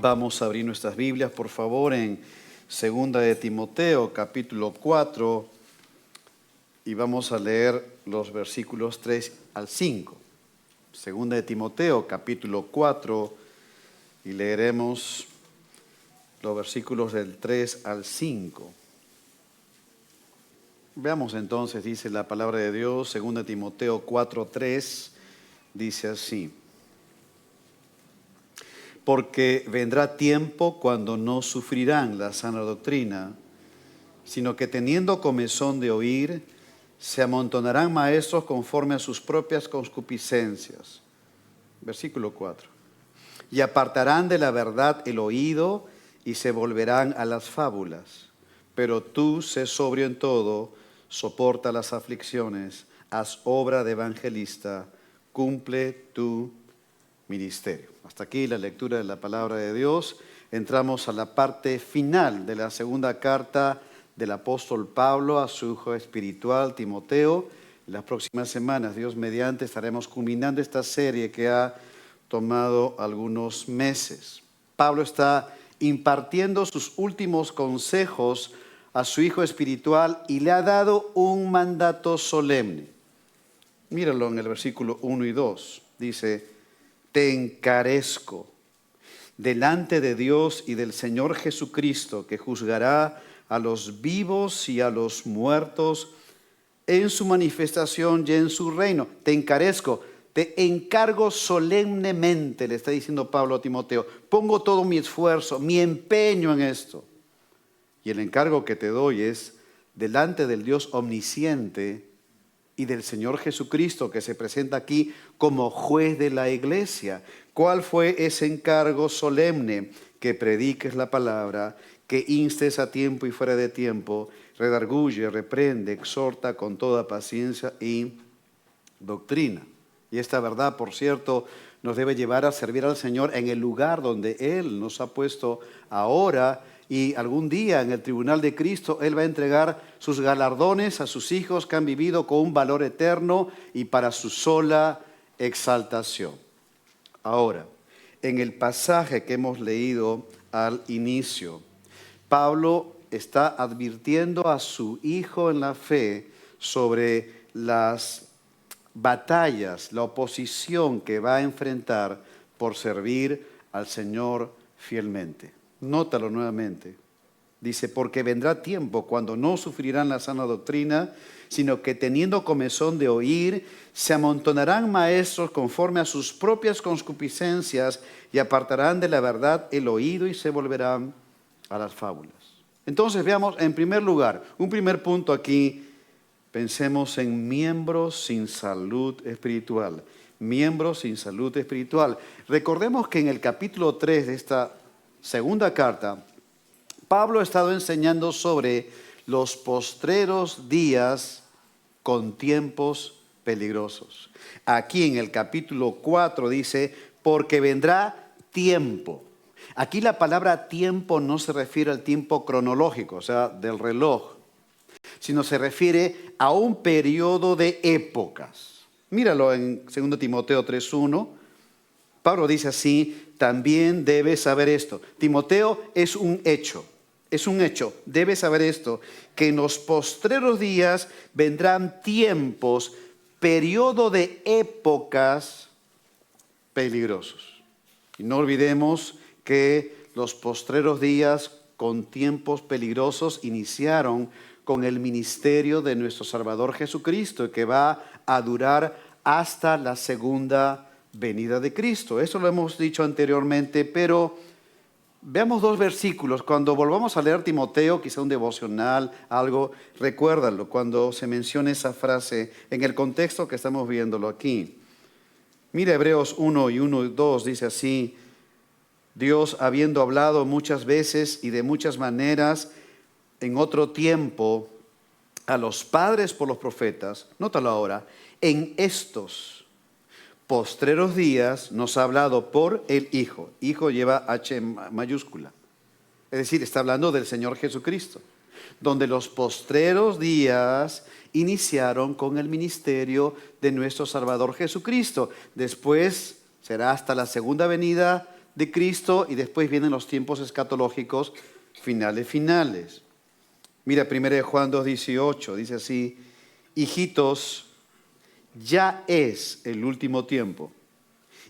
Vamos a abrir nuestras Biblias, por favor, en Segunda de Timoteo, capítulo 4, y vamos a leer los versículos 3 al 5. Segunda de Timoteo, capítulo 4, y leeremos los versículos del 3 al 5. Veamos entonces, dice la palabra de Dios, Segunda de Timoteo 4, 3, dice así: porque vendrá tiempo cuando no sufrirán la sana doctrina, sino que teniendo comezón de oír, se amontonarán maestros conforme a sus propias concupiscencias. Versículo 4. Y apartarán de la verdad el oído y se volverán a las fábulas. Pero tú sé sobrio en todo, soporta las aflicciones, haz obra de evangelista, cumple tu ministerio. Hasta aquí la lectura de la palabra de Dios. Entramos a la parte final de la segunda carta del apóstol Pablo a su hijo espiritual Timoteo. En las próximas semanas, Dios mediante, estaremos culminando esta serie que ha tomado algunos meses. Pablo está impartiendo sus últimos consejos a su hijo espiritual y le ha dado un mandato solemne. Míralo en el versículo 1 y 2. Dice: te encarezco delante de Dios y del Señor Jesucristo, que juzgará a los vivos y a los muertos en su manifestación y en su reino. Te encarezco, te encargo solemnemente, le está diciendo Pablo a Timoteo. Pongo todo mi esfuerzo, mi empeño en esto. Y el encargo que te doy es delante del Dios omnisciente y del Señor Jesucristo, que se presenta aquí como juez de la iglesia. ¿Cuál fue ese encargo solemne? Que prediques la palabra, que instes a tiempo y fuera de tiempo, redarguye, reprende, exhorta con toda paciencia y doctrina. Y esta verdad, por cierto, nos debe llevar a servir al Señor en el lugar donde Él nos ha puesto ahora. Y algún día en el tribunal de Cristo Él va a entregar sus galardones a sus hijos que han vivido con un valor eterno y para su sola exaltación. Ahora, en el pasaje que hemos leído al inicio, Pablo está advirtiendo a su hijo en la fe sobre las batallas, la oposición que va a enfrentar por servir al Señor fielmente. Nótalo nuevamente. Dice: porque vendrá tiempo cuando no sufrirán la sana doctrina, sino que teniendo comezón de oír, se amontonarán maestros conforme a sus propias concupiscencias y apartarán de la verdad el oído y se volverán a las fábulas. Entonces veamos en primer lugar, un primer punto aquí. Pensemos en miembros sin salud espiritual. Miembros sin salud espiritual. Recordemos que en el capítulo 3 de esta segunda carta, Pablo ha estado enseñando sobre los postreros días con tiempos peligrosos. Aquí en el capítulo 4 dice: porque vendrá tiempo. Aquí la palabra tiempo no se refiere al tiempo cronológico, o sea, del reloj, sino se refiere a un periodo de épocas. Míralo en 2 Timoteo 3:1. Pablo dice así: también debes saber esto. Timoteo, es un hecho, debes saber esto, que en los postreros días vendrán tiempos, periodo de épocas peligrosos. Y no olvidemos que los postreros días con tiempos peligrosos iniciaron con el ministerio de nuestro Salvador Jesucristo, que va a durar hasta la segunda venida de Cristo. Eso lo hemos dicho anteriormente, pero veamos dos versículos. Cuando volvamos a leer Timoteo, quizá un devocional, algo, recuérdalo cuando se mencione esa frase en el contexto que estamos viéndolo aquí. Mira Hebreos 1 y 1 y 2, dice así: Dios, habiendo hablado muchas veces y de muchas maneras en otro tiempo a los padres por los profetas, nótalo ahora, en estos postreros días nos ha hablado por el Hijo. Hijo lleva H mayúscula. Es decir, está hablando del Señor Jesucristo. Donde los postreros días iniciaron con el ministerio de nuestro Salvador Jesucristo. Después será hasta la segunda venida de Cristo y después vienen los tiempos escatológicos finales. Mira, 1 Juan 2:18, dice así: hijitos, ya es el último tiempo.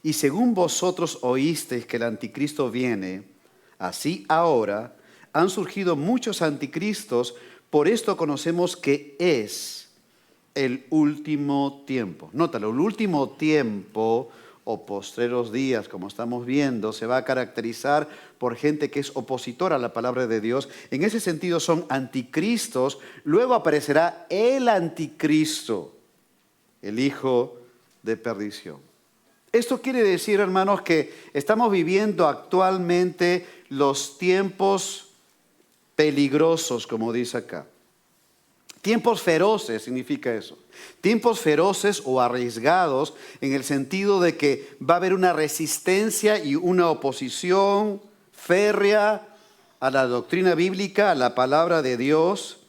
Y según vosotros oísteis que el anticristo viene, así ahora han surgido muchos anticristos, por esto conocemos que es el último tiempo. Nótalo, el último tiempo o postreros días, como estamos viendo, se va a caracterizar por gente que es opositora a la palabra de Dios. En ese sentido son anticristos. Luego aparecerá el anticristo, el hijo de perdición. Esto quiere decir, hermanos, que estamos viviendo actualmente los tiempos peligrosos, como dice acá. Tiempos feroces significa eso. Tiempos feroces o arriesgados en el sentido de que va a haber una resistencia y una oposición férrea a la doctrina bíblica, a la palabra de Dios,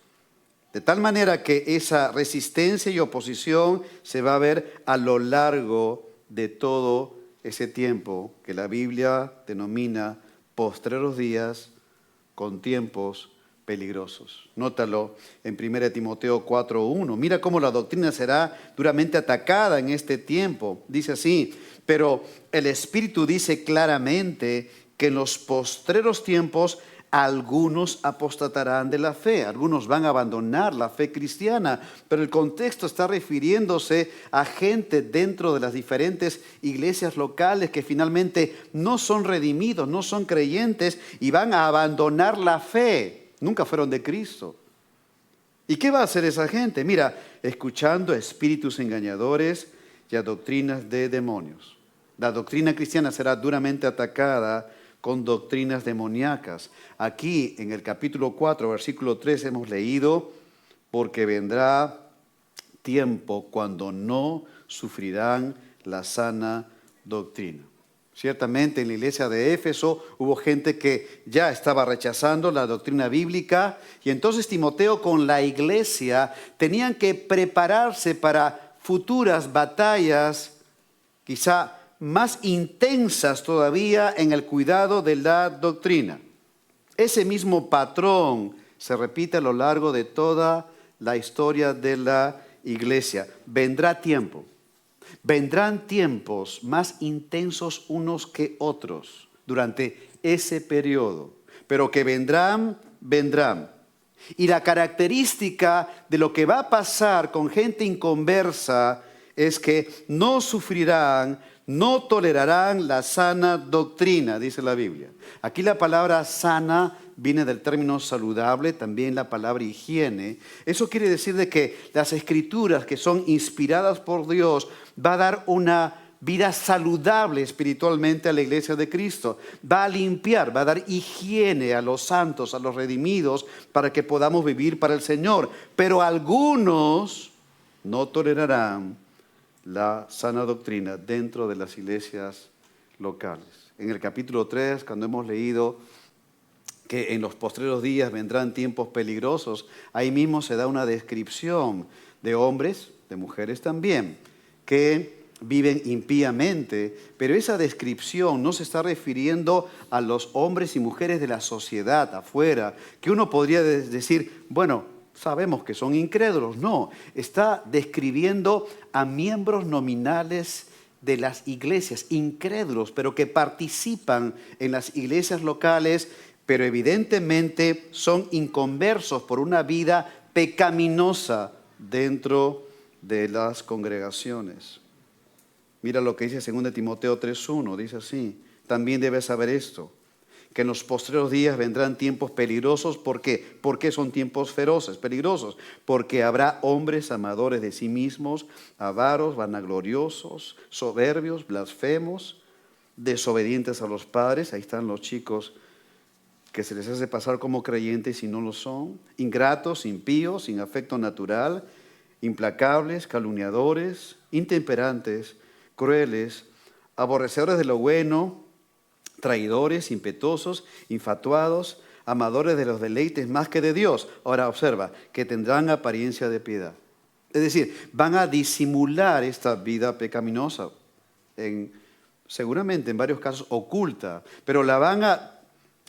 de tal manera que esa resistencia y oposición se va a ver a lo largo de todo ese tiempo que la Biblia denomina postreros días con tiempos peligrosos. Nótalo en 1 Timoteo 4:1. Mira cómo la doctrina será duramente atacada en este tiempo. Dice así: pero el Espíritu dice claramente que en los postreros tiempos algunos apostatarán de la fe, algunos van a abandonar la fe cristiana, pero el contexto está refiriéndose a gente dentro de las diferentes iglesias locales que finalmente no son redimidos, no son creyentes y van a abandonar la fe. Nunca fueron de Cristo. ¿Y qué va a hacer esa gente? Mira, escuchando a espíritus engañadores y a doctrinas de demonios. La doctrina cristiana será duramente atacada con doctrinas demoníacas. Aquí en el capítulo 4, versículo 3 hemos leído: porque vendrá tiempo cuando no sufrirán la sana doctrina. Ciertamente en la iglesia de Éfeso hubo gente que ya estaba rechazando la doctrina bíblica y entonces Timoteo con la iglesia tenían que prepararse para futuras batallas, quizá más intensas todavía en el cuidado de la doctrina. Ese mismo patrón se repite a lo largo de toda la historia de la iglesia. Vendrá tiempo. Vendrán tiempos más intensos unos que otros durante ese periodo, pero que vendrán. Y la característica de lo que va a pasar con gente inconversa es que no sufrirán, no tolerarán la sana doctrina, dice la Biblia. Aquí la palabra sana viene del término saludable, también la palabra higiene. Eso quiere decir de que las escrituras que son inspiradas por Dios va a dar una vida saludable espiritualmente a la iglesia de Cristo. Va a limpiar, va a dar higiene a los santos, a los redimidos, para que podamos vivir para el Señor. Pero algunos no tolerarán la sana doctrina dentro de las iglesias locales. En el capítulo 3, cuando hemos leído que en los postreros días vendrán tiempos peligrosos, ahí mismo se da una descripción de hombres, de mujeres también, que viven impíamente, pero esa descripción no se está refiriendo a los hombres y mujeres de la sociedad afuera, que uno podría decir, bueno, sabemos que son incrédulos. No, está describiendo a miembros nominales de las iglesias, incrédulos, pero que participan en las iglesias locales, pero evidentemente son inconversos por una vida pecaminosa dentro de las congregaciones. Mira lo que dice 2 Timoteo 3:1, dice así: también debes saber esto, que en los postreros días vendrán tiempos peligrosos. ¿Por qué? ¿Por qué son tiempos feroces, peligrosos? Porque habrá hombres amadores de sí mismos, avaros, vanagloriosos, soberbios, blasfemos, desobedientes a los padres. Ahí están los chicos que se les hace pasar como creyentes y no lo son, ingratos, impíos, sin afecto natural, implacables, calumniadores, intemperantes, crueles, aborrecedores de lo bueno, traidores, impetuosos, infatuados, amadores de los deleites más que de Dios. Ahora observa, que tendrán apariencia de piedad. Es decir, van a disimular esta vida pecaminosa en seguramente en varios casos oculta, pero la van a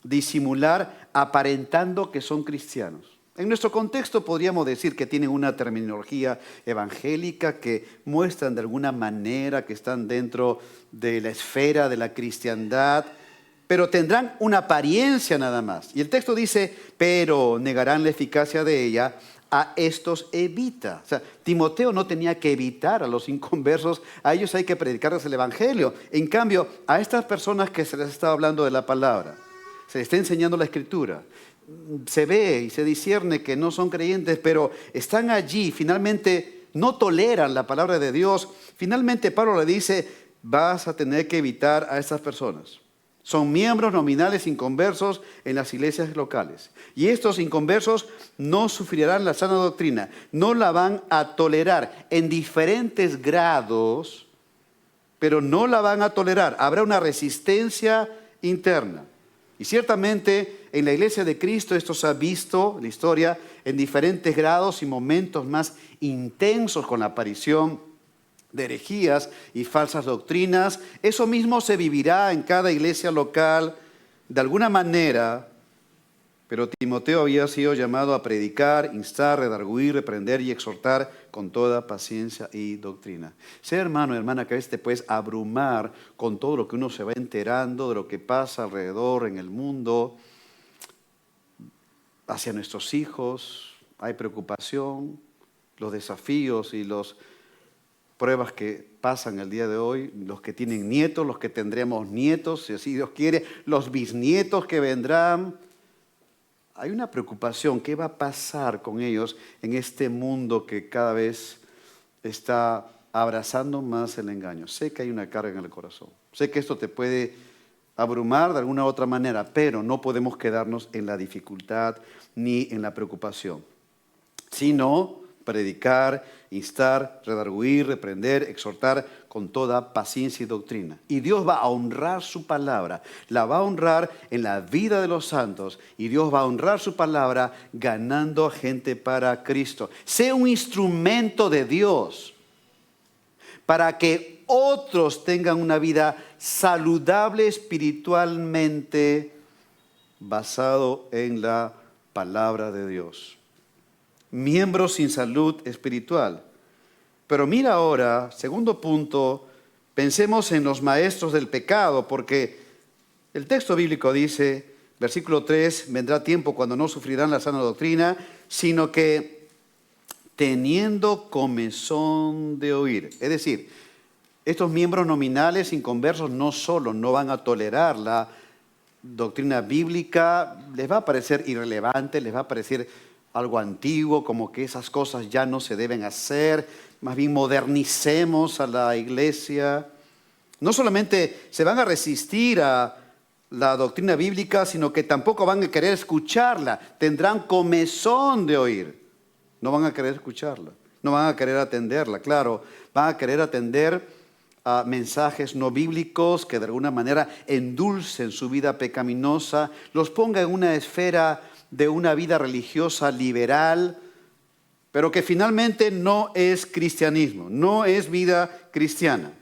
disimular aparentando que son cristianos. En nuestro contexto podríamos decir que tienen una terminología evangélica que muestran de alguna manera que están dentro de la esfera de la cristiandad, pero tendrán una apariencia nada más. Y el texto dice, pero negarán la eficacia de ella, a estos evita. O sea, Timoteo no tenía que evitar a los inconversos, a ellos hay que predicarles el evangelio. En cambio, a estas personas que se les está hablando de la palabra, se les está enseñando la escritura, se ve y se discierne que no son creyentes, pero están allí, finalmente no toleran la palabra de Dios. Finalmente Pablo le dice, vas a tener que evitar a estas personas. Son miembros nominales inconversos en las iglesias locales. Y estos inconversos no sufrirán la sana doctrina, no la van a tolerar en diferentes grados, pero no la van a tolerar. Habrá una resistencia interna. Y ciertamente en la iglesia de Cristo esto se ha visto en la historia en diferentes grados y momentos más intensos con la aparición de herejías y falsas doctrinas. Eso mismo se vivirá en cada iglesia local de alguna manera, pero Timoteo había sido llamado a predicar, instar, redarguir, reprender y exhortar con toda paciencia y doctrina. Sea hermano y hermana que a veces te puedes abrumar con todo lo que uno se va enterando de lo que pasa alrededor en el mundo, hacia nuestros hijos, hay preocupación, los desafíos y las pruebas que pasan el día de hoy, los que tienen nietos, los que tendremos nietos, si así Dios quiere, los bisnietos que vendrán. Hay una preocupación, ¿qué va a pasar con ellos en este mundo que cada vez está abrazando más el engaño? Sé que hay una carga en el corazón, sé que esto te puede abrumar de alguna u otra manera, pero no podemos quedarnos en la dificultad ni en la preocupación, sino predicar, instar, redarguir, reprender, exhortar con toda paciencia y doctrina. Y Dios va a honrar su palabra, la va a honrar en la vida de los santos, y Dios va a honrar su palabra ganando a gente para Cristo. Sea un instrumento de Dios para que otros tengan una vida saludable espiritualmente basado en la palabra de Dios. Miembros sin salud espiritual. Pero mira ahora, segundo punto, pensemos en los maestros del pecado, porque el texto bíblico dice, versículo 3, vendrá tiempo cuando no sufrirán la sana doctrina, sino que teniendo comezón de oír. Es decir, estos miembros nominales inconversos no solo no van a tolerar la doctrina bíblica, les va a parecer irrelevante, les va a parecer algo antiguo, como que esas cosas ya no se deben hacer, más bien modernicemos a la iglesia. No solamente se van a resistir a la doctrina bíblica, sino que tampoco van a querer escucharla, tendrán comezón de oír, no van a querer escucharla, no van a querer atenderla, claro, van a querer atender a mensajes no bíblicos que de alguna manera endulcen su vida pecaminosa, los ponga en una esfera de una vida religiosa liberal, pero que finalmente no es cristianismo, no es vida cristiana.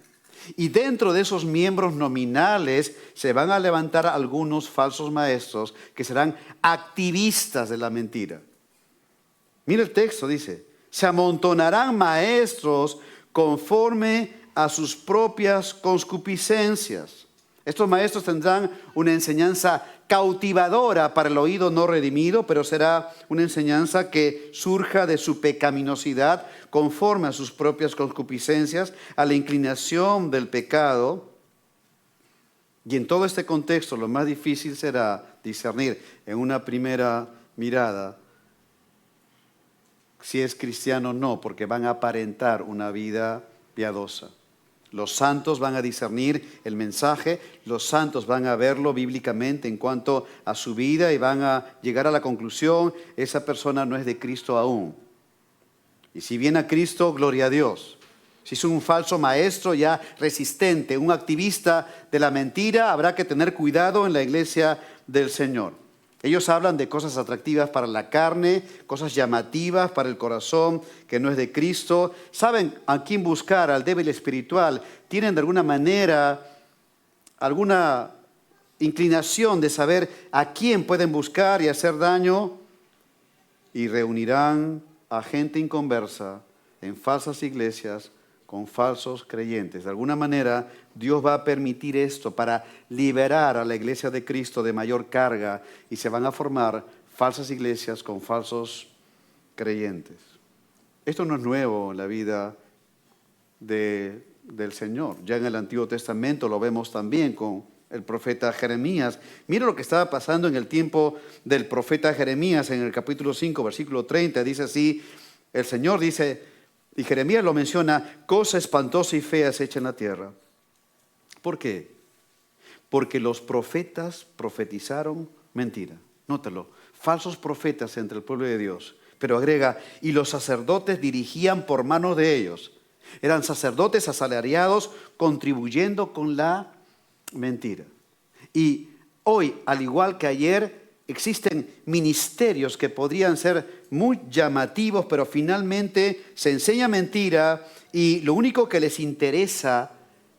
Y dentro de esos miembros nominales se van a levantar algunos falsos maestros que serán activistas de la mentira. Mira el texto, dice, se amontonarán maestros conforme a sus propias concupiscencias. Estos maestros tendrán una enseñanza cautivadora para el oído no redimido, pero será una enseñanza que surja de su pecaminosidad conforme a sus propias concupiscencias, a la inclinación del pecado. Y en todo este contexto lo más difícil será discernir en una primera mirada si es cristiano o no, porque van a aparentar una vida piadosa. Los santos van a discernir el mensaje, los santos van a verlo bíblicamente en cuanto a su vida y van a llegar a la conclusión, esa persona no es de Cristo aún. Y si viene a Cristo, gloria a Dios. Si es un falso maestro ya resistente, un activista de la mentira, habrá que tener cuidado en la iglesia del Señor. Ellos hablan de cosas atractivas para la carne, cosas llamativas para el corazón, que no es de Cristo. Saben a quién buscar, al débil espiritual. Tienen de alguna manera alguna inclinación de saber a quién pueden buscar y hacer daño, y reunirán a gente inconversa en falsas iglesias con falsos creyentes. De alguna manera, Dios va a permitir esto para liberar a la iglesia de Cristo de mayor carga, y se van a formar falsas iglesias con falsos creyentes. Esto no es nuevo en la vida del Señor. Ya en el Antiguo Testamento lo vemos también con el profeta Jeremías. Mira lo que estaba pasando en el tiempo del profeta Jeremías en el capítulo 5, versículo 30. Dice así, el Señor dice, y Jeremías lo menciona, cosa espantosa y fea se echa en la tierra. ¿Por qué? Porque los profetas profetizaron mentira. Nótalo, falsos profetas entre el pueblo de Dios. Pero agrega, y los sacerdotes dirigían por mano de ellos. Eran sacerdotes asalariados contribuyendo con la mentira. Y hoy, al igual que ayer, existen ministerios que podrían ser muy llamativos, pero finalmente se enseña mentira y lo único que les interesa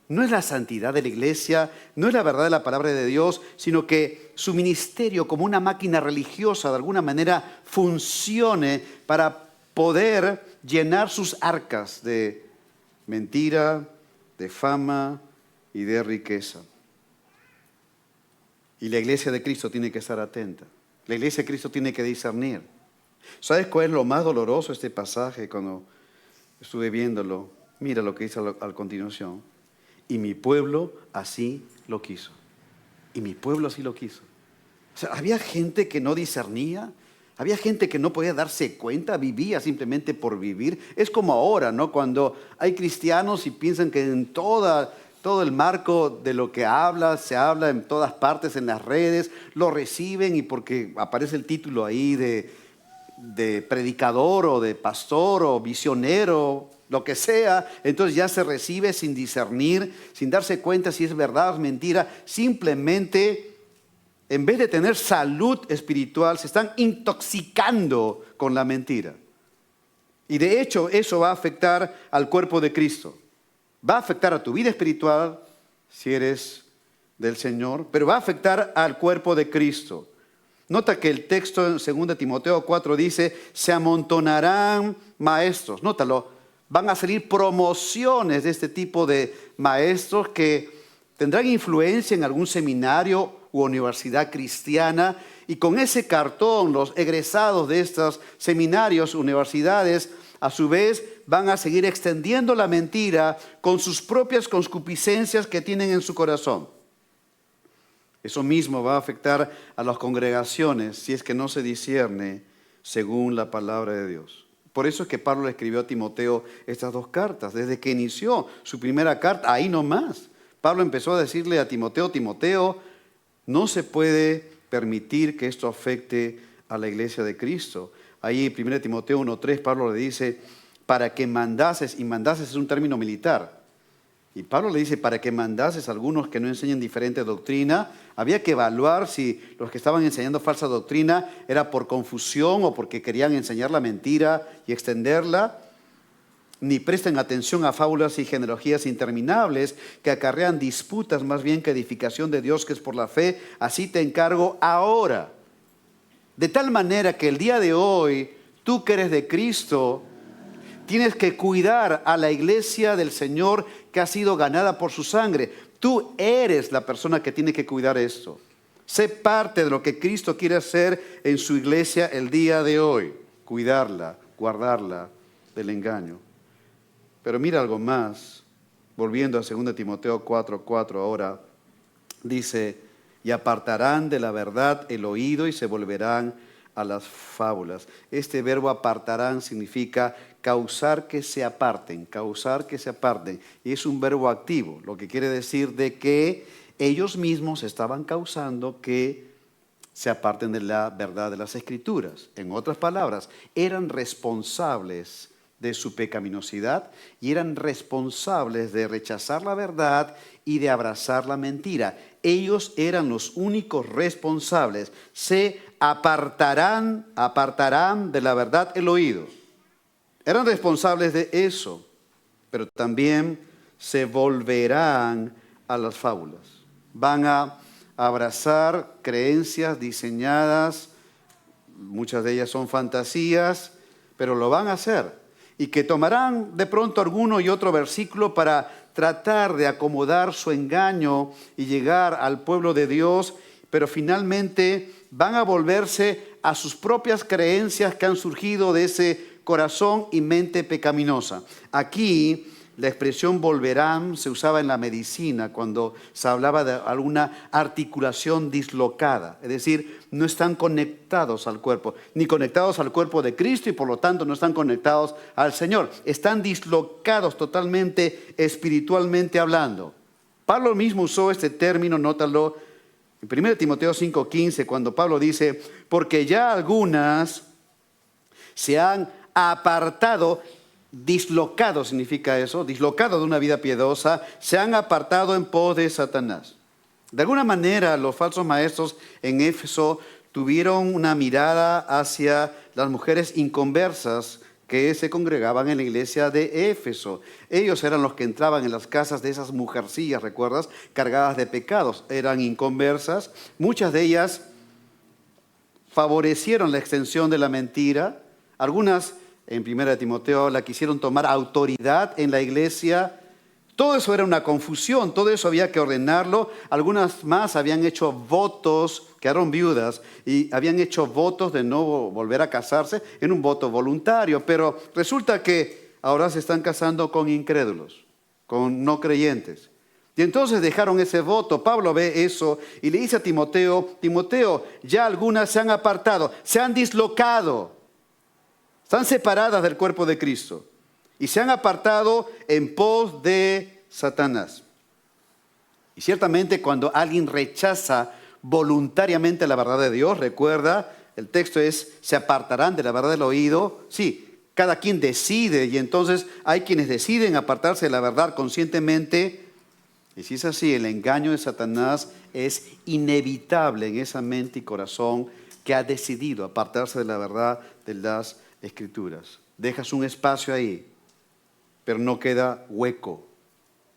no es la santidad de la iglesia, no es la verdad de la palabra de Dios, sino que su ministerio como una máquina religiosa de alguna manera funcione para poder llenar sus arcas de mentira, de fama y de riqueza. Y la iglesia de Cristo tiene que estar atenta. La iglesia de Cristo tiene que discernir. ¿Sabes cuál es lo más doloroso de este pasaje cuando estuve viéndolo? Mira lo que dice a continuación. Y mi pueblo así lo quiso. Y mi pueblo así lo quiso. O sea, había gente que no discernía. Había gente que no podía darse cuenta, vivía simplemente por vivir. Es como ahora, ¿no? Cuando hay cristianos y piensan que en todo el marco de lo que se habla en todas partes, en las redes, lo reciben y porque aparece el título ahí de predicador o de pastor o visionero, lo que sea, entonces ya se recibe sin discernir, sin darse cuenta si es verdad o es mentira. Simplemente, en vez de tener salud espiritual, se están intoxicando con la mentira. Y de hecho, eso va a afectar al cuerpo de Cristo. Va a afectar a tu vida espiritual si eres del Señor, pero va a afectar al cuerpo de Cristo. Nota que el texto en 2 Timoteo 4 dice, se amontonarán maestros. Nótalo, van a salir promociones de este tipo de maestros que tendrán influencia en algún seminario u universidad cristiana, y con ese cartón los egresados de estos seminarios, universidades, a su vez van a seguir extendiendo la mentira con sus propias concupiscencias que tienen en su corazón. Eso mismo va a afectar a las congregaciones si es que no se discierne según la palabra de Dios. Por eso es que Pablo le escribió a Timoteo estas dos cartas. Desde que inició su primera carta, ahí nomás, Pablo empezó a decirle a Timoteo, Timoteo, no se puede permitir que esto afecte a la iglesia de Cristo. Ahí en 1 Timoteo 1:3 Pablo le dice, para que mandases, y mandases es un término militar. Y Pablo le dice, para que mandases a algunos que no enseñen diferente doctrina, había que evaluar si los que estaban enseñando falsa doctrina era por confusión o porque querían enseñar la mentira y extenderla. Ni presten atención a fábulas y genealogías interminables que acarrean disputas más bien que edificación de Dios que es por la fe. Así te encargo ahora. De tal manera que el día de hoy, tú que eres de Cristo, tienes que cuidar a la iglesia del Señor que ha sido ganada por su sangre. Tú eres la persona que tiene que cuidar esto. Sé parte de lo que Cristo quiere hacer en su iglesia el día de hoy. Cuidarla, guardarla del engaño. Pero mira algo más. Volviendo a 2 Timoteo 4:4 ahora. Dice, y apartarán de la verdad el oído y se volverán a las fábulas. Este verbo apartarán significa causar que se aparten, causar que se aparten. Y es un verbo activo, lo que quiere decir de que ellos mismos estaban causando que se aparten de la verdad de las Escrituras. En otras palabras, eran responsables de su pecaminosidad y eran responsables de rechazar la verdad y de abrazar la mentira. Ellos eran los únicos responsables. Se apartarán de la verdad el oído. Eran responsables de eso, pero también se volverán a las fábulas. van a abrazar creencias diseñadas, muchas de ellas son fantasías, pero lo van a hacer. Y que tomarán de pronto alguno y otro versículo para tratar de acomodar su engaño y llegar al pueblo de Dios, pero finalmente van a volverse a sus propias creencias que han surgido de ese corazón y mente pecaminosa. Aquí la expresión volverán se usaba en la medicina cuando se hablaba de alguna articulación dislocada. Es decir, no están conectados al cuerpo, ni conectados al cuerpo de Cristo y por lo tanto no están conectados al Señor. Están dislocados totalmente espiritualmente hablando. Pablo mismo usó este término, nótalo, en 1 Timoteo 5:15, cuando Pablo dice, porque ya algunas se han apartado. Dislocado significa eso, dislocado de una vida piadosa, se han apartado en pos de Satanás. De alguna manera los falsos maestros en Éfeso tuvieron una mirada hacia las mujeres inconversas que se congregaban en la iglesia de Éfeso. Ellos eran los que entraban en las casas de esas mujercillas, ¿recuerdas? Cargadas de pecados, eran inconversas. Muchas de ellas favorecieron la extensión de la mentira. Algunas en 1 Timoteo la quisieron tomar autoridad en la iglesia. Todo eso era una confusión, todo eso había que ordenarlo. Algunas más habían hecho votos, quedaron viudas y habían hecho votos de no volver a casarse en un voto voluntario. Pero resulta que ahora se están casando con incrédulos, con no creyentes. Y entonces dejaron ese voto. Pablo ve eso y le dice a Timoteo, Timoteo, ya algunas se han apartado, se han dislocado. Están separadas del cuerpo de Cristo y se han apartado en pos de Satanás. Y ciertamente cuando alguien rechaza voluntariamente la verdad de Dios, recuerda, el texto es, se apartarán de la verdad del oído. Sí, cada quien decide y entonces hay quienes deciden apartarse de la verdad conscientemente. Y si es así, el engaño de Satanás es inevitable en esa mente y corazón que ha decidido apartarse de la verdad de las Escrituras. Dejas un espacio ahí, pero no queda hueco.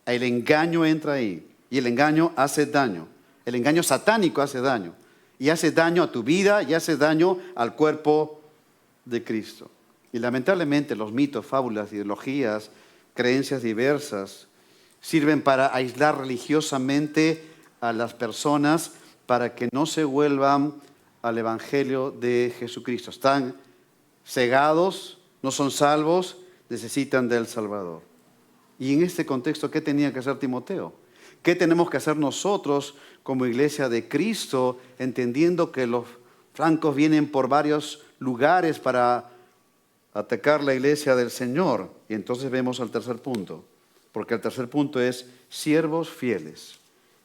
El engaño entra ahí y el engaño hace daño. El engaño satánico hace daño y hace daño a tu vida y hace daño al cuerpo de Cristo. Y lamentablemente los mitos, fábulas, ideologías, creencias diversas sirven para aislar religiosamente a las personas para que no se vuelvan al Evangelio de Jesucristo. Están cegados, no son salvos, necesitan del Salvador. Y en este contexto, ¿qué tenía que hacer Timoteo? ¿Qué tenemos que hacer nosotros como iglesia de Cristo, entendiendo que los francos vienen por varios lugares para atacar la iglesia del Señor? Y entonces vemos al tercer punto, porque el tercer punto es siervos fieles.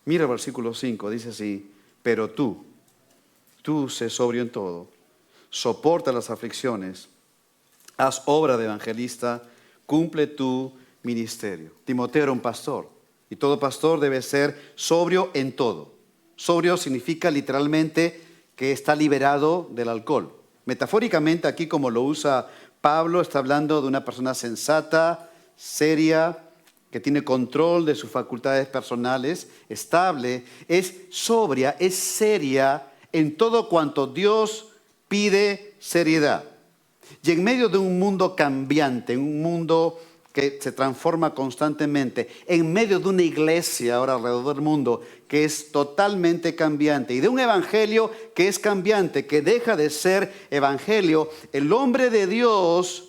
Mira el versículo 5, dice así, pero tú sé sobrio en todo, soporta las aflicciones, haz obra de evangelista, cumple tu ministerio. Timoteo era un pastor y todo pastor debe ser sobrio en todo. Sobrio significa literalmente que está liberado del alcohol. Metafóricamente aquí, como lo usa Pablo, está hablando de una persona sensata, seria, que tiene control de sus facultades personales, estable, es sobria, es seria en todo cuanto Dios pide seriedad. Y en medio de un mundo cambiante, en un mundo que se transforma constantemente, en medio de una iglesia ahora alrededor del mundo que es totalmente cambiante y de un evangelio que es cambiante, que deja de ser evangelio, el hombre de Dios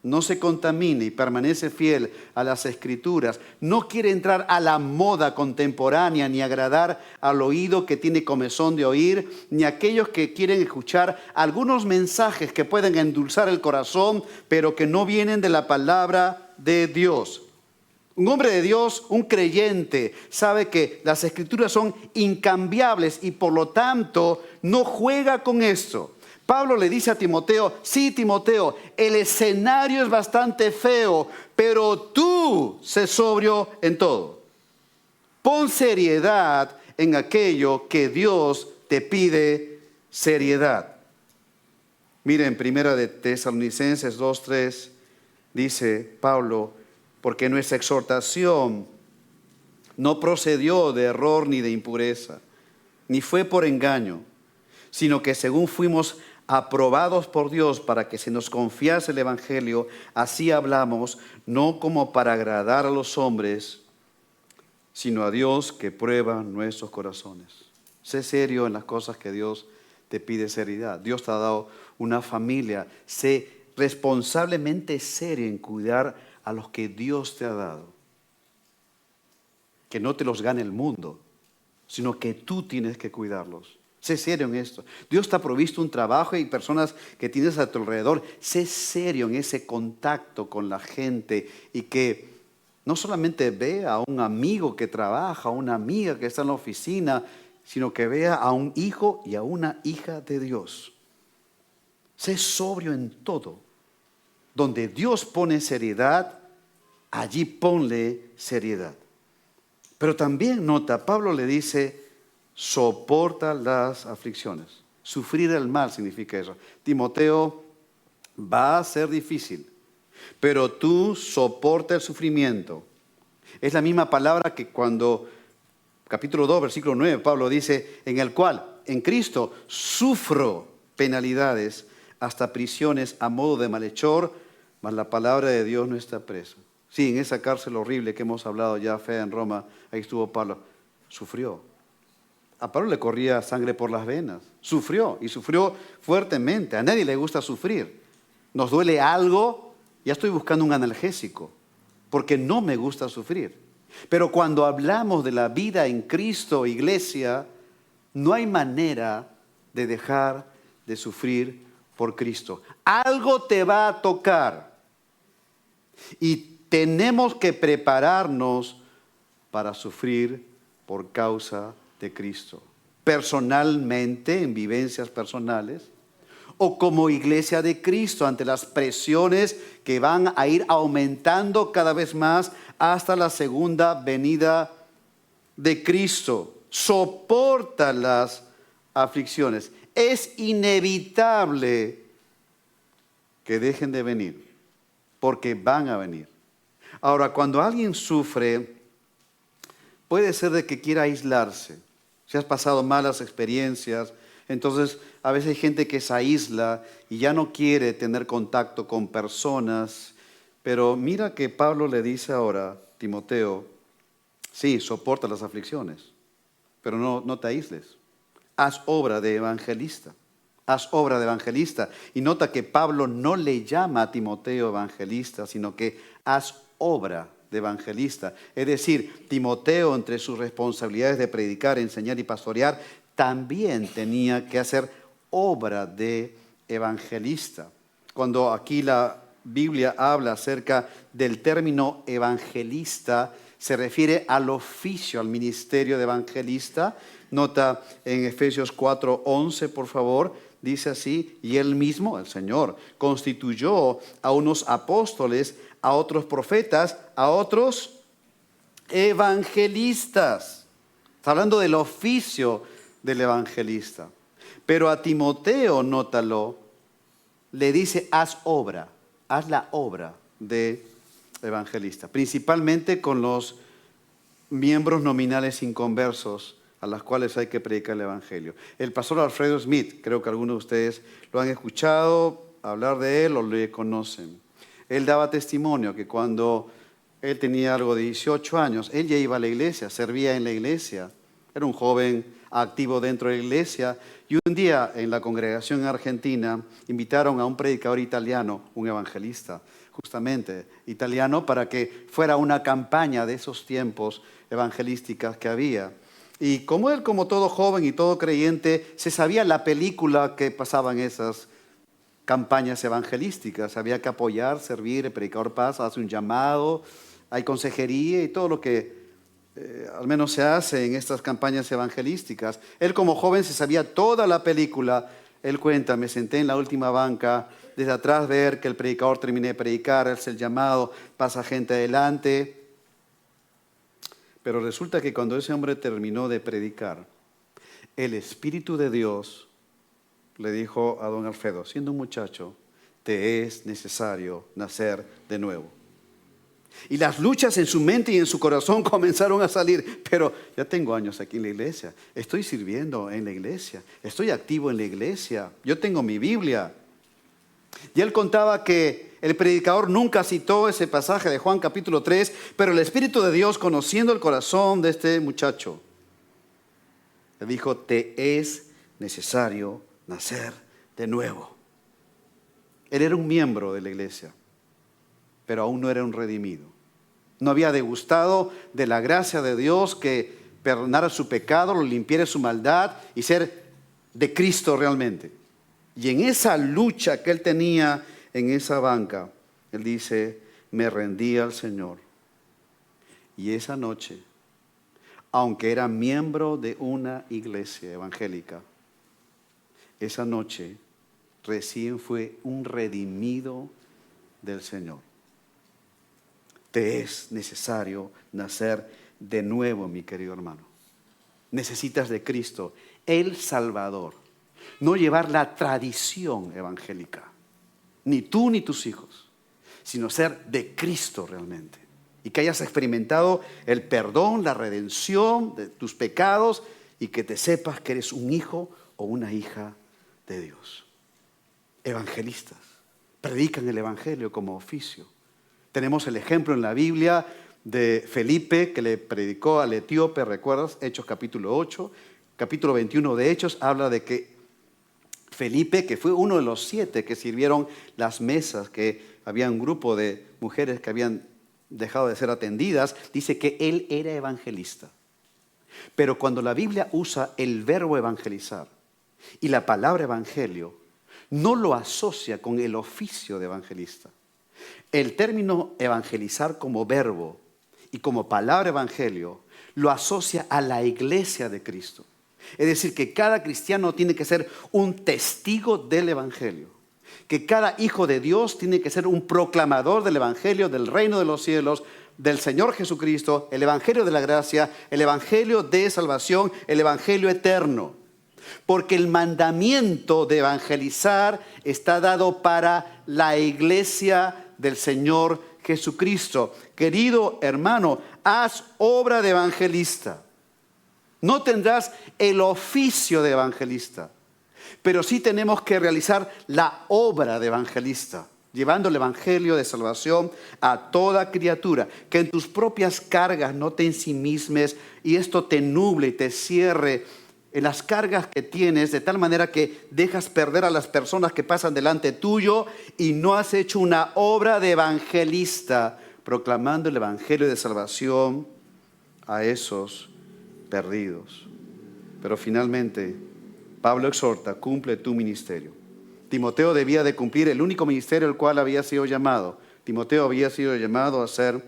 no se contamina y permanece fiel a las Escrituras. No quiere entrar a la moda contemporánea ni agradar al oído que tiene comezón de oír, ni a aquellos que quieren escuchar algunos mensajes que pueden endulzar el corazón, pero que no vienen de la palabra de Dios. Un hombre de Dios, un creyente, sabe que las Escrituras son incambiables y por lo tanto no juega con esto. Pablo le dice a Timoteo, sí, Timoteo, el escenario es bastante feo, pero tú sé sobrio en todo. Pon seriedad en aquello que Dios te pide seriedad. Miren, primera de Tesalonicenses 2:3, dice Pablo, porque nuestra exhortación No procedió de error ni de impureza, ni fue por engaño, sino que según fuimos aprobados por Dios para que se nos confiase el Evangelio, así hablamos, no como para agradar a los hombres, sino a Dios que prueba nuestros corazones. Sé serio en las cosas que Dios te pide seriedad. Dios te ha dado una familia. Sé responsablemente serio en cuidar a los que Dios te ha dado. Que no te los gane el mundo, sino que tú tienes que cuidarlos. Sé serio en esto. Dios te ha provisto un trabajo y personas que tienes a tu alrededor. Sé serio en ese contacto con la gente y que no solamente vea a un amigo que trabaja, a una amiga que está en la oficina, sino que vea a un hijo y a una hija de Dios. Sé sobrio en todo. Donde Dios pone seriedad, allí ponle seriedad. Pero también nota, Pablo le dice, soporta las aflicciones. Sufrir el mal significa eso. Timoteo, va a ser difícil, pero tú soporta el sufrimiento. Es la misma palabra que cuando, capítulo 2, versículo 9, Pablo dice, en el cual, en Cristo, sufro penalidades hasta prisiones a modo de malhechor, mas la palabra de Dios no está presa. Sí, en esa cárcel horrible que hemos hablado ya, fea en Roma, ahí estuvo Pablo, sufrió. A Pablo le corría sangre por las venas, sufrió y sufrió fuertemente. A nadie le gusta sufrir. Nos duele algo, ya estoy buscando un analgésico, porque no me gusta sufrir. Pero cuando hablamos de la vida en Cristo, iglesia, no hay manera de dejar de sufrir por Cristo. Algo te va a tocar y tenemos que prepararnos para sufrir por causa de Cristo. Personalmente, en vivencias personales, o como iglesia de Cristo ante las presiones que van a ir aumentando cada vez más hasta la segunda venida de Cristo. Soporta las aflicciones. Es inevitable que dejen de venir, porque van a venir. Ahora, cuando alguien sufre, puede ser de que quiera aislarse. Si has pasado malas experiencias, entonces a veces hay gente que se aísla y ya no quiere tener contacto con personas. Pero mira que Pablo le dice ahora, Timoteo, sí, soporta las aflicciones, pero no te aísles. Haz obra de evangelista. Haz obra de evangelista. Y nota que Pablo no le llama a Timoteo evangelista, sino que haz obra de evangelista. Es decir, Timoteo, entre sus responsabilidades de predicar, enseñar y pastorear, también tenía que hacer obra de evangelista. Cuando aquí la Biblia habla acerca del término evangelista, se refiere al oficio, al ministerio de evangelista. Nota en Efesios 4:11, por favor, dice así, y él mismo, el Señor, constituyó a unos apóstoles, a otros profetas, a otros evangelistas. Está hablando del oficio del evangelista. Pero a Timoteo, nótalo, le dice, haz obra, haz la obra de evangelista, principalmente con los miembros nominales inconversos a las cuales hay que predicar el evangelio. El pastor Alfredo Smith, creo que algunos de ustedes lo han escuchado hablar de él o le conocen. Él daba testimonio que cuando él tenía algo de 18 años, él ya iba a la iglesia, servía en la iglesia, era un joven activo dentro de la iglesia, y un día en la congregación en Argentina invitaron a un predicador italiano, un evangelista, justamente italiano, para que fuera una campaña de esos tiempos evangelísticas que había. Y como él, como todo joven y todo creyente, se sabía la película que pasaban esas campañas evangelísticas. Había que apoyar, servir, el predicador pasa, hace un llamado, hay consejería y todo lo que al menos se hace en estas campañas evangelísticas. Él como joven se sabía toda la película. Él cuenta, me senté en la última banca, desde atrás ver que el predicador termine de predicar, hace el llamado, pasa gente adelante. Pero resulta que cuando ese hombre terminó de predicar, el Espíritu de Dios le dijo a don Alfredo, siendo un muchacho, te es necesario nacer de nuevo. Y las luchas en su mente y en su corazón comenzaron a salir. Pero ya tengo años aquí en la iglesia. Estoy sirviendo en la iglesia. Estoy activo en la iglesia. Yo tengo mi Biblia. Y él contaba que el predicador nunca citó ese pasaje de Juan capítulo 3, pero el Espíritu de Dios, conociendo el corazón de este muchacho, le dijo: te es necesario nacer de nuevo. Él era un miembro de la iglesia, pero aún no era un redimido. No había degustado de la gracia de Dios que perdonara su pecado, lo limpiara su maldad y ser de Cristo realmente. Y en esa lucha que él tenía en esa banca, él dice: me rendí al Señor. Y esa noche, aunque era miembro de una iglesia evangélica, esa noche recién fue un redimido del Señor. Te es necesario nacer de nuevo, mi querido hermano. Necesitas de Cristo, el Salvador. No llevar la tradición evangélica, ni tú ni tus hijos, sino ser de Cristo realmente. Y que hayas experimentado el perdón, la redención de tus pecados y que te sepas que eres un hijo o una hija de Dios. Evangelistas predican el evangelio como oficio. Tenemos el ejemplo en la Biblia de Felipe, que le predicó al etíope, ¿recuerdas? Hechos capítulo 8, capítulo 21 de Hechos, habla de que Felipe, que fue uno de los 7 que sirvieron las mesas, que había un grupo de mujeres que habían dejado de ser atendidas, dice que él era evangelista. Pero cuando la Biblia usa el verbo evangelizar y la palabra evangelio, no lo asocia con el oficio de evangelista. El término evangelizar como verbo y como palabra evangelio lo asocia a la iglesia de Cristo. Es decir, que cada cristiano tiene que ser un testigo del evangelio. Que cada hijo de Dios tiene que ser un proclamador del evangelio, del reino de los cielos, del Señor Jesucristo, el evangelio de la gracia, el evangelio de salvación, el evangelio eterno. Porque el mandamiento de evangelizar está dado para la iglesia del Señor Jesucristo. Querido hermano, haz obra de evangelista. No tendrás el oficio de evangelista, pero sí tenemos que realizar la obra de evangelista, llevando el evangelio de salvación a toda criatura. Que en tus propias cargas no te ensimismes y esto te nuble y te cierre en las cargas que tienes, de tal manera que dejas perder a las personas que pasan delante tuyo y no has hecho una obra de evangelista, proclamando el evangelio de salvación a esos perdidos. Pero finalmente, Pablo exhorta: cumple tu ministerio. Timoteo debía de cumplir el único ministerio al cual había sido llamado. Timoteo había sido llamado a ser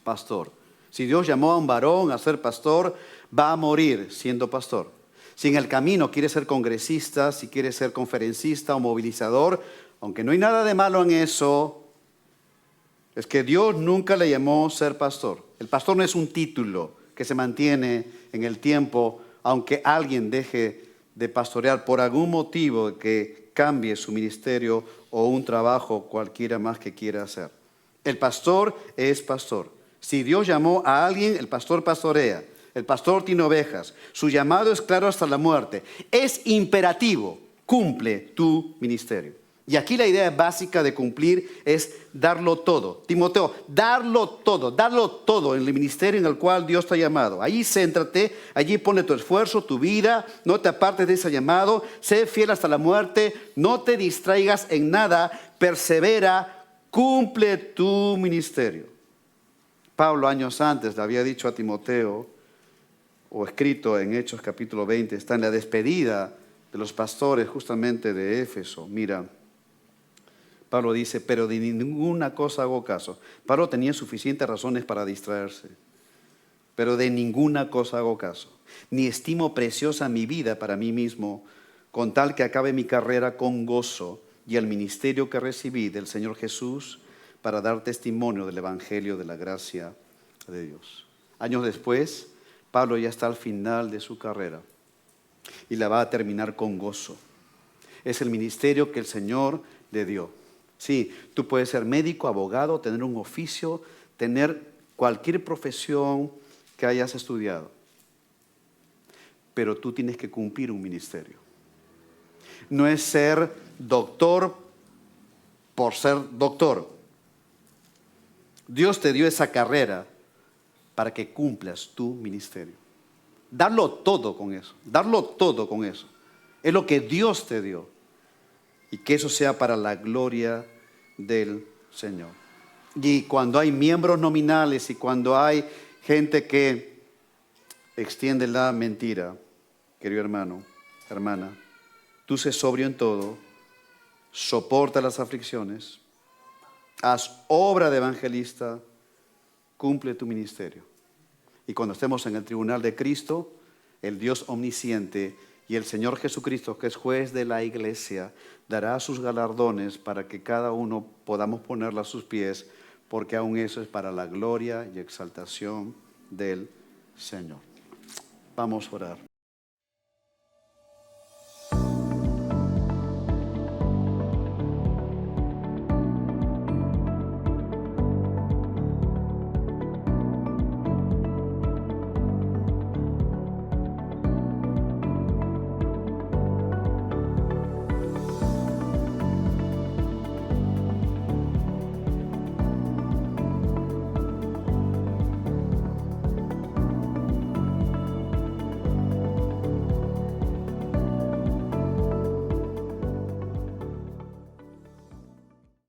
pastor. Si Dios llamó a un varón a ser pastor, va a morir siendo pastor. Si en el camino quiere ser congresista, si quiere ser conferencista o movilizador, aunque no hay nada de malo en eso, es que Dios nunca le llamó a ser pastor. El pastor no es un título que se mantiene en el tiempo, aunque alguien deje de pastorear por algún motivo que cambie su ministerio o un trabajo cualquiera más que quiera hacer. El pastor es pastor. Si Dios llamó a alguien, el pastor pastorea. El pastor tiene ovejas. Su llamado es claro hasta la muerte. Es imperativo. Cumple tu ministerio. Y aquí la idea básica de cumplir es darlo todo. Timoteo, darlo todo en el ministerio en el cual Dios te ha llamado. Allí céntrate, allí pone tu esfuerzo, tu vida, no te apartes de ese llamado, sé fiel hasta la muerte, no te distraigas en nada, persevera, cumple tu ministerio. Pablo años antes le había dicho a Timoteo, o escrito en Hechos capítulo 20, está en la despedida de los pastores justamente de Éfeso. Mira, Pablo dice: pero de ninguna cosa hago caso. Pablo tenía suficientes razones para distraerse. Pero de ninguna cosa hago caso. Ni estimo preciosa mi vida para mí mismo, con tal que acabe mi carrera con gozo y el ministerio que recibí del Señor Jesús para dar testimonio del evangelio de la gracia de Dios. Años después, Pablo ya está al final de su carrera y la va a terminar con gozo. Es el ministerio que el Señor le dio. Sí, tú puedes ser médico, abogado, tener un oficio tener cualquier profesión que hayas estudiado, pero tú tienes que cumplir un ministerio. No es ser doctor por ser doctor. Dios te dio esa carrera para que cumplas tu ministerio. Darlo todo con eso, darlo todo con eso. Es lo que Dios te dio. Y que eso sea para la gloria del Señor. Y cuando hay miembros nominales y cuando hay gente que extiende la mentira, querido hermano, hermana, tú sé sobrio en todo, soporta las aflicciones, haz obra de evangelista, cumple tu ministerio. Y cuando estemos en el tribunal de Cristo, el Dios omnisciente y el Señor Jesucristo, que es juez de la iglesia, dará sus galardones para que cada uno podamos ponerla a sus pies, porque aún eso es para la gloria y exaltación del Señor. Vamos a orar.